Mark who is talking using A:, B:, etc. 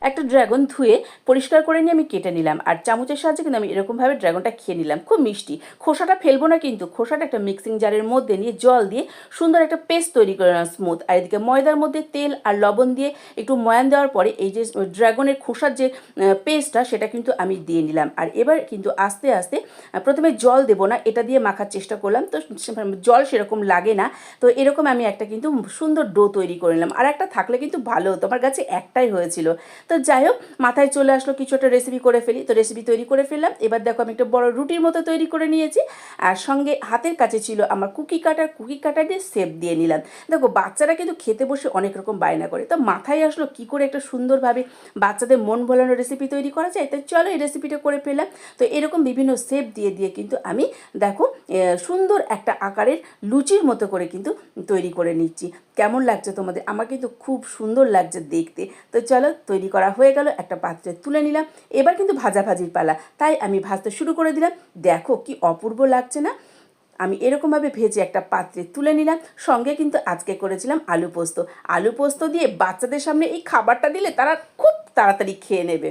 A: একটা ড্রাগন ধুয়ে পরিষ্কার করে নিয়ে আমি কেটে নিলাম, আর চামচের সাহায্যে কিন্তু আমি এরকমভাবে ড্রাগনটা খেয়ে নিলাম। খুব মিষ্টি। খোসাটা ফেলবো না কিন্তু, খোসাটা একটা মিক্সিং জারের মধ্যে নিয়ে জল দিয়ে সুন্দর একটা পেস্ট তৈরি করে নিলাম স্মুথ। আর এদিকে ময়দার মধ্যে তেল আর লবণ দিয়ে একটু ময়ান দেওয়ার পরে এই যে ড্রাগনের খোসার যে পেস্টটা সেটা কিন্তু আমি দিয়ে নিলাম। আর এবার কিন্তু আস্তে আস্তে প্রথমে জল দেবো না, এটা দিয়ে মাখার চেষ্টা করলাম, তো জল সেরকম লাগে না। তো এরকম আমি একটা কিন্তু সুন্দর ডো তৈরি করে নিলাম। আর একটা থাকলে কিন্তু ভালো হতো, আমার কাছে একটাই হয়েছিল। তো যাই হোক, মাথায় চলে আসলো কিছু একটা রেসিপি করে ফেলি, তো রেসিপি তৈরি করে ফেললাম। এবার দেখো আমি একটা বড় রুটির মতো তৈরি করে নিয়েছি, আর সঙ্গে হাতের কাছে ছিল আমার কুকি কাটার দিয়ে শেপ দিয়ে নিলাম। দেখো বাচ্চারা কিন্তু খেতে বসে অনেক রকম বায়না করে, তো মাথায় আসলো কি করে একটা সুন্দরভাবে বাচ্চাদের মন ভোলানো রেসিপি তৈরি করা যায়, তাই চলো এই রেসিপিটা করে ফেললাম। তো এরকম বিভিন্ন শেপ দিয়ে দিয়ে কিন্তু আমি দেখো সুন্দর একটা আকারের লুচির মতো করে কিন্তু তৈরি করে নিচ্ছি। কেমন লাগছে তোমাদের? আমার কিন্তু খুব সুন্দর লাগছে দেখতে। তো চলো, তৈরি করা হয়ে গেল, একটা পাত্রে তুলে নিলাম। এবার কিন্তু ভাজাভাজির পালা, তাই আমি ভাজতে শুরু করে দিলাম। দেখো কি অপূর্ব লাগছে না? আমি এরকমভাবে ভেজে একটা পাত্রে তুলে নিলাম। সঙ্গে কিন্তু আজকে করেছিলাম আলু পোস্ত। আলু পোস্ত দিয়ে বাচ্চাদের সামনে এই খাবারটা দিলে তারা খুব তাড়াতাড়ি খেয়ে নেবে।